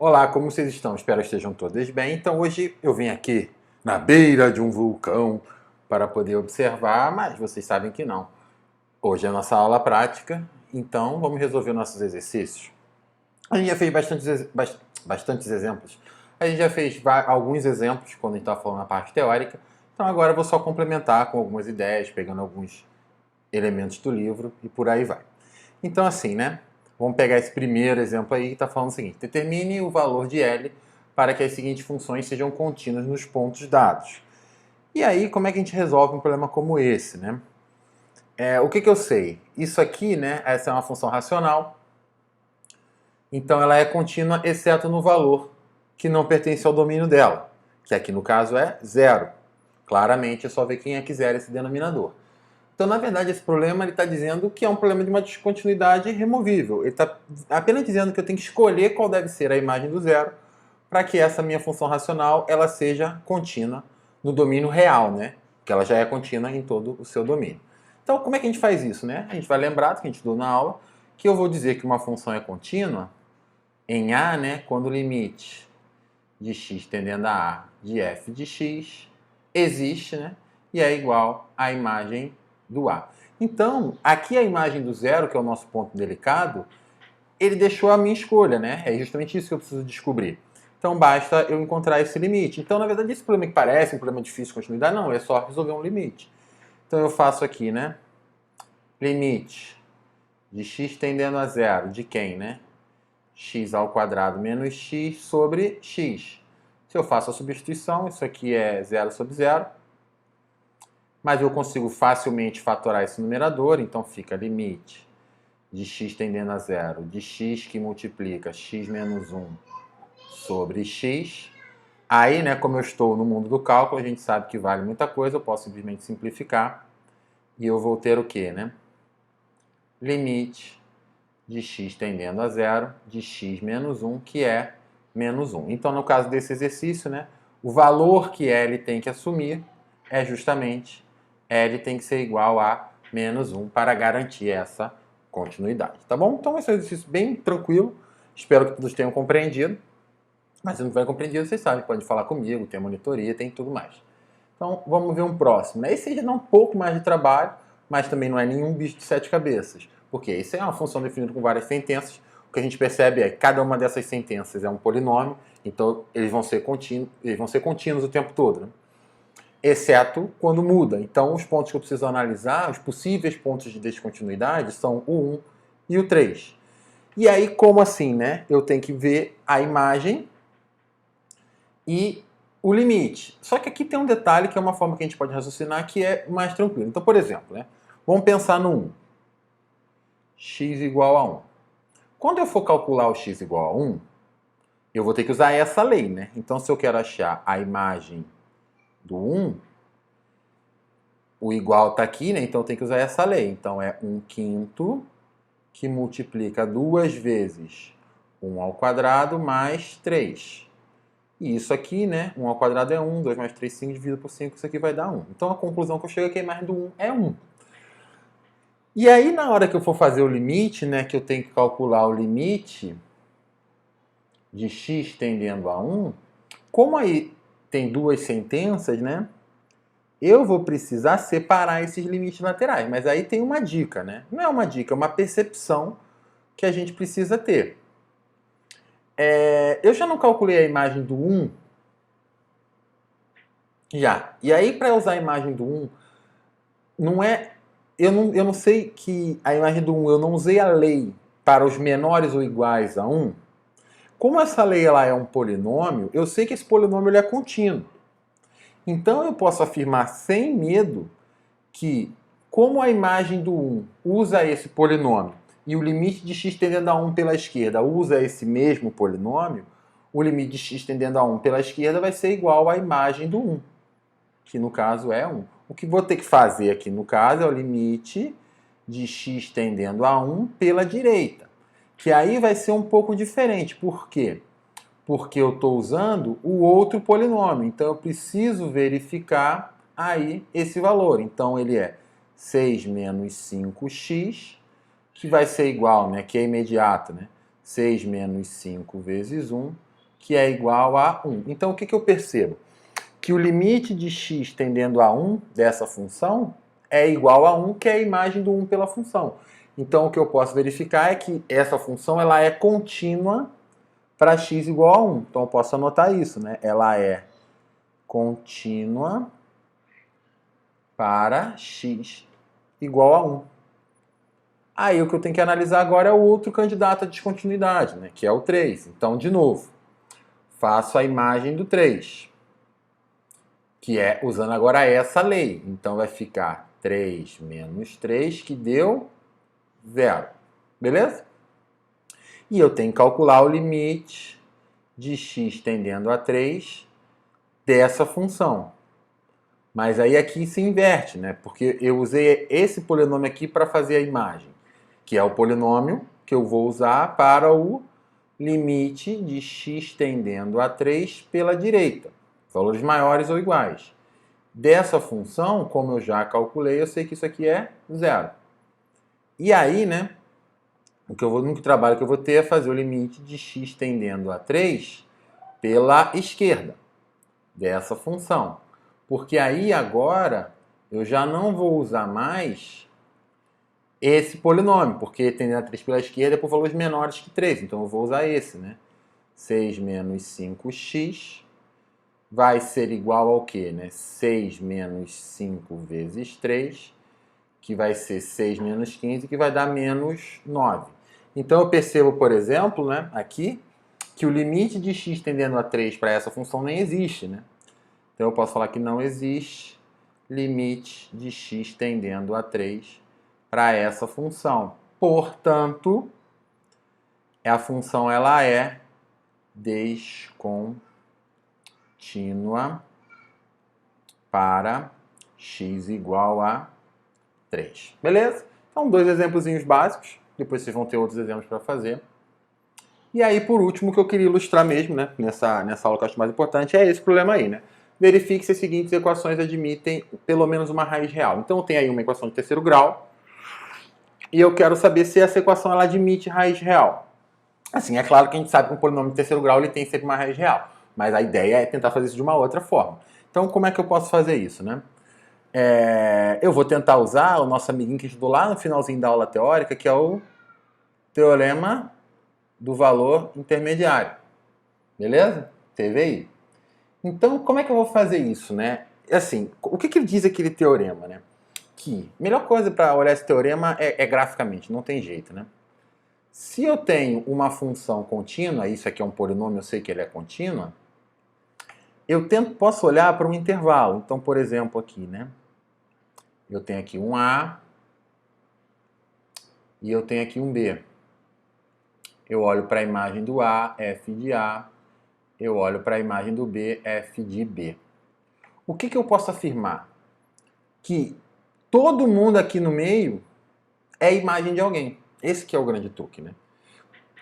Olá, como vocês estão? Espero que estejam todas bem. Então hoje eu vim aqui na beira de um vulcão para poder observar, mas vocês sabem que não. Hoje é a nossa aula prática, então vamos resolver nossos exercícios. A gente já fez bastantes exemplos. A gente já fez alguns exemplos quando a gente estava falando na parte teórica. Então agora eu vou só complementar com algumas ideias, pegando alguns elementos do livro e por aí vai. Então assim, né? Vamos pegar esse primeiro exemplo aí que está falando o seguinte: determine o valor de L para que as seguintes funções sejam contínuas nos pontos dados. E aí, como é que a gente resolve um problema como esse, né? O que eu sei? Isso aqui, né? Essa é uma função racional. Então ela é contínua, exceto no valor que não pertence ao domínio dela, que aqui no caso é zero. Claramente é só ver quem é que zera esse denominador. Então, na verdade, esse problema está dizendo que é um problema de uma descontinuidade removível. Ele está apenas dizendo que eu tenho que escolher qual deve ser a imagem do zero para que essa minha função racional ela seja contínua no domínio real, né? Que ela já é contínua em todo o seu domínio. Então, como é que a gente faz isso, né? A gente vai lembrar do que a gente estudou na aula, que eu vou dizer que uma função é contínua em A, né? Quando o limite de x tendendo a A de f de x existe, né? E é igual à imagem do A. Então, aqui a imagem do zero, que é o nosso ponto delicado, ele deixou a minha escolha, né? É justamente isso que eu preciso descobrir. Então, basta eu encontrar esse limite. Então, na verdade, esse problema que parece um problema difícil de continuidade, não, é só resolver um limite. Então, eu faço aqui, né? Limite de x tendendo a zero, de quem, né? X ao quadrado menos x sobre x. Se eu faço a substituição, isso aqui é zero sobre zero. Mas eu consigo facilmente fatorar esse numerador, então fica limite de x tendendo a zero, de x que multiplica x menos 1 sobre x. Aí, né, como eu estou no mundo do cálculo, a gente sabe que vale muita coisa, eu posso simplesmente simplificar e eu vou ter o quê, né? Limite de x tendendo a zero, de x menos 1, que é menos 1. Então, no caso desse exercício, né, o valor que L tem que assumir é justamente L tem que ser igual a menos 1 para garantir essa continuidade, tá bom? Então esse é um exercício bem tranquilo, espero que todos tenham compreendido, mas se não tiver compreendido, vocês sabem, pode falar comigo, tem a monitoria, tem tudo mais. Então vamos ver um próximo, né? Esse já dá um pouco mais de trabalho, mas também não é nenhum bicho de sete cabeças, porque isso é uma função definida com várias sentenças, o que a gente percebe é que cada uma dessas sentenças é um polinômio, então eles vão ser contínuos o tempo todo, né? Exceto quando muda. Então, os pontos que eu preciso analisar, os possíveis pontos de descontinuidade, são o 1 e o 3. E aí, como assim, né? Eu tenho que ver a imagem e o limite. Só que aqui tem um detalhe que é uma forma que a gente pode raciocinar que é mais tranquilo. Então, por exemplo, né? Vamos pensar no 1. X igual a 1. Quando eu for calcular o x igual a 1, eu vou ter que usar essa lei, né? Então, se eu quero achar a imagem do 1, o igual está aqui, né? Então tem que usar essa lei. Então é 1/5 que multiplica duas vezes 1 ao quadrado mais 3. E isso aqui, né? 1 ao quadrado é 1, 2 mais 3, 5, dividido por 5, isso aqui vai dar 1. Então a conclusão que eu chego é que a imagem do 1 é 1. E aí na hora que eu for fazer o limite, né? Que eu tenho que calcular o limite de x tendendo a 1, como aí tem duas sentenças, né? Eu vou precisar separar esses limites laterais. Mas aí tem uma dica, né? Não é uma dica, é uma percepção que a gente precisa ter. Eu já não calculei a imagem do 1? Já. E aí, para usar a imagem do 1, não é... Eu não sei que a imagem do 1, eu não usei a lei para os menores ou iguais a 1. Como essa lei ela é um polinômio, eu sei que esse polinômio ele é contínuo. Então eu posso afirmar sem medo que, como a imagem do 1 usa esse polinômio e o limite de x tendendo a 1 pela esquerda usa esse mesmo polinômio, o limite de x tendendo a 1 pela esquerda vai ser igual à imagem do 1, que no caso é 1. O que vou ter que fazer aqui no caso é o limite de x tendendo a 1 pela direita, que aí vai ser um pouco diferente. Por quê? Porque eu estou usando o outro polinômio, então eu preciso verificar aí esse valor. Então ele é 6 menos 5x, que vai ser igual, né, que é imediato, né? 6 menos 5 vezes 1 que é igual a 1. Então, o que eu percebo? Que o limite de x tendendo a 1 dessa função é igual a 1, que é a imagem do 1 pela função. Então, o que eu posso verificar é que essa função ela é contínua para x igual a 1. Então, eu posso anotar isso, né? Ela é contínua para x igual a 1. Aí, o que eu tenho que analisar agora é o outro candidato à descontinuidade, né? Que é o 3. Então, de novo, faço a imagem do 3. Que é usando agora essa lei. Então vai ficar 3 menos 3, que deu 0. Beleza? E eu tenho que calcular o limite de x tendendo a 3 dessa função. Mas aí aqui se inverte, né? Porque eu usei esse polinômio aqui para fazer a imagem, que é o polinômio que eu vou usar para o limite de x tendendo a 3 pela direita. Valores maiores ou iguais. Dessa função, como eu já calculei, eu sei que isso aqui é 0. E aí, né, o único trabalho que eu vou ter é fazer o limite de x tendendo a 3 pela esquerda dessa função. Porque aí agora eu já não vou usar mais esse polinômio, porque tendendo a 3 pela esquerda é por valores menores que 3. Então eu vou usar esse, né? 6 menos 5x vai ser igual ao quê, né? 6 menos 5 vezes 3, que vai ser 6 menos 15, que vai dar menos 9. Então eu percebo, por exemplo, né, aqui, que o limite de x tendendo a 3 para essa função nem existe, né? Então eu posso falar que não existe limite de x tendendo a 3 para essa função. Portanto, a função ela é descontínua para x igual a 3. Beleza? Então, dois exemplozinhos básicos. Depois vocês vão ter outros exemplos para fazer. E aí, por último, o que eu queria ilustrar mesmo, né, nessa aula que eu acho mais importante, é esse problema aí, né? Verifique se as seguintes equações admitem pelo menos uma raiz real. Então, eu tenho aí uma equação de terceiro grau e eu quero saber se essa equação ela admite raiz real. Assim, é claro que a gente sabe que um polinômio de terceiro grau ele tem sempre uma raiz real, mas a ideia é tentar fazer isso de uma outra forma. Então, como é que eu posso fazer isso, né? Eu vou tentar usar o nosso amiguinho que estudou lá no finalzinho da aula teórica, que é o teorema do valor intermediário. Beleza? Teve aí? Então, como é que eu vou fazer isso, né? Assim, o que ele diz aquele teorema, né? Que a melhor coisa para olhar esse teorema é graficamente, não tem jeito, né? Se eu tenho uma função contínua, isso aqui é um polinômio, eu sei que ele é contínua, posso olhar para um intervalo. Então, por exemplo, aqui, né? Eu tenho aqui um A e eu tenho aqui um B. Eu olho para a imagem do A, f de A. Eu olho para a imagem do B, f de B. O que eu posso afirmar? Que todo mundo aqui no meio é imagem de alguém. Esse que é o grande truque, né?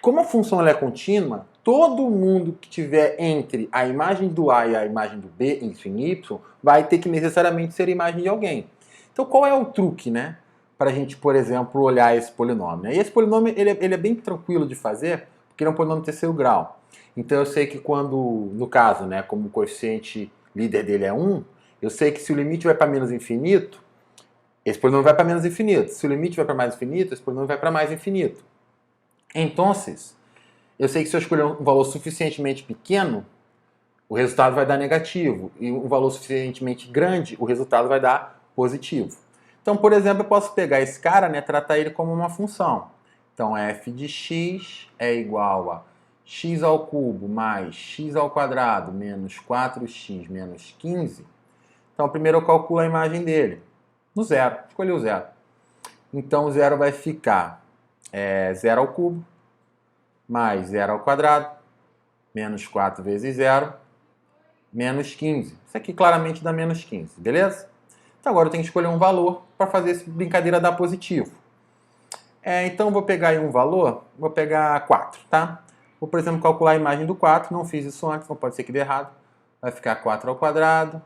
Como a função ela é contínua, todo mundo que tiver entre a imagem do A e a imagem do B, isso em Y, vai ter que necessariamente ser imagem de alguém. Então qual é o truque, né? Para a gente, por exemplo, olhar esse polinômio. E esse polinômio ele é bem tranquilo de fazer, porque ele é um polinômio de terceiro grau. Então eu sei que quando, no caso, né, como o coeficiente líder dele é 1, eu sei que se o limite vai para menos infinito, esse polinômio vai para menos infinito. Se o limite vai para mais infinito, esse polinômio vai para mais infinito. Então, eu sei que se eu escolher um valor suficientemente pequeno, o resultado vai dar negativo. E um valor suficientemente grande, o resultado vai dar positivo. Então, por exemplo, eu posso pegar esse cara, né, tratar ele como uma função. Então, f de x é igual a x ao cubo mais x ao quadrado menos 4x menos 15. Então, primeiro eu calculo a imagem dele. No zero. Escolhi o zero. Então, o zero vai ficar 0 ao cubo mais 0 ao quadrado menos 4 vezes 0 menos 15. Isso aqui claramente dá menos 15, beleza? Então agora eu tenho que escolher um valor para fazer essa brincadeira dar positivo. Então eu vou pegar aí um valor, vou pegar 4, tá? Vou, por exemplo, calcular a imagem do 4, não fiz isso antes, não pode ser que dê errado. Vai ficar 4 ao quadrado,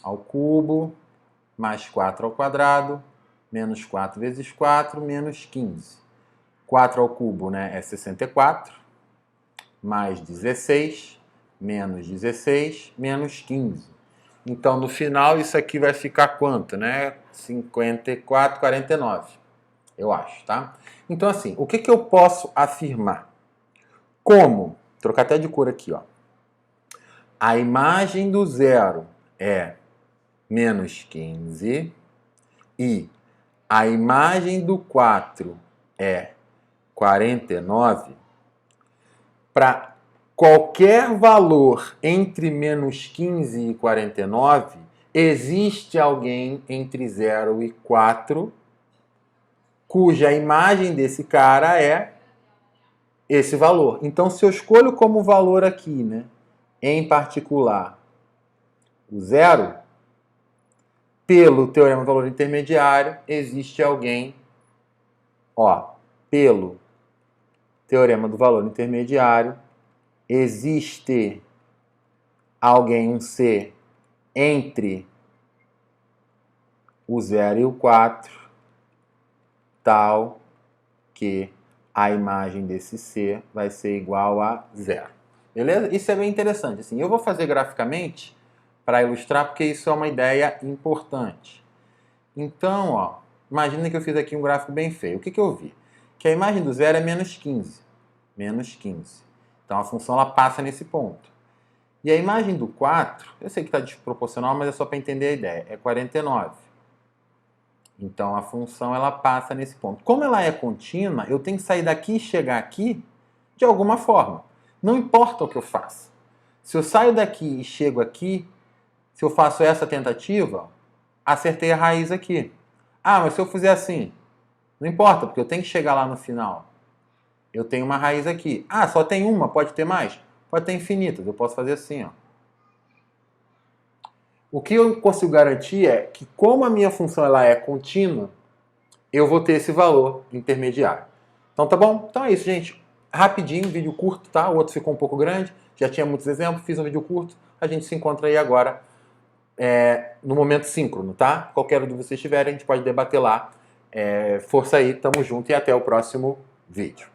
ao cubo, mais 4 ao quadrado, menos 4 vezes 4, menos 15. 4 ao cubo, né, é 64, mais 16, menos 16, menos 15. Então, no final, isso aqui vai ficar quanto, né? 54, 49, eu acho, tá? Então, assim, o que que eu posso afirmar? Como? Vou trocar até de cor aqui, ó. A imagem do zero é menos 15 e a imagem do 4 é 49. Para qualquer valor entre menos 15 e 49, existe alguém entre 0 e 4 cuja imagem desse cara é esse valor. Então, se eu escolho como valor aqui, né, em particular, o zero, pelo teorema do valor intermediário, existe alguém, ó, pelo teorema do valor intermediário, existe alguém, um C, entre o 0 e o 4, tal que a imagem desse C vai ser igual a 0. Beleza? Isso é bem interessante. Assim, eu vou fazer graficamente para ilustrar, porque isso é uma ideia importante. Então, ó, imagina que eu fiz aqui um gráfico bem feio. O que que eu vi? Que a imagem do zero é menos 15. Menos 15. Então, a função ela passa nesse ponto. E a imagem do 4, eu sei que está desproporcional, mas é só para entender a ideia, é 49. Então, a função ela passa nesse ponto. Como ela é contínua, eu tenho que sair daqui e chegar aqui de alguma forma. Não importa o que eu faça. Se eu saio daqui e chego aqui, se eu faço essa tentativa, acertei a raiz aqui. Ah, mas se eu fizer assim, não importa, porque eu tenho que chegar lá no final. Eu tenho uma raiz aqui. Ah, só tem uma, pode ter mais? Pode ter infinitas, eu posso fazer assim, ó. O que eu consigo garantir é que, como a minha função ela é contínua, eu vou ter esse valor intermediário. Então tá bom? Então é isso, gente. Rapidinho, vídeo curto, tá? O outro ficou um pouco grande, já tinha muitos exemplos, fiz um vídeo curto. A gente se encontra aí agora no momento síncrono, tá? Qualquer um de vocês tiverem, a gente pode debater lá. Força aí, tamo junto e até o próximo vídeo.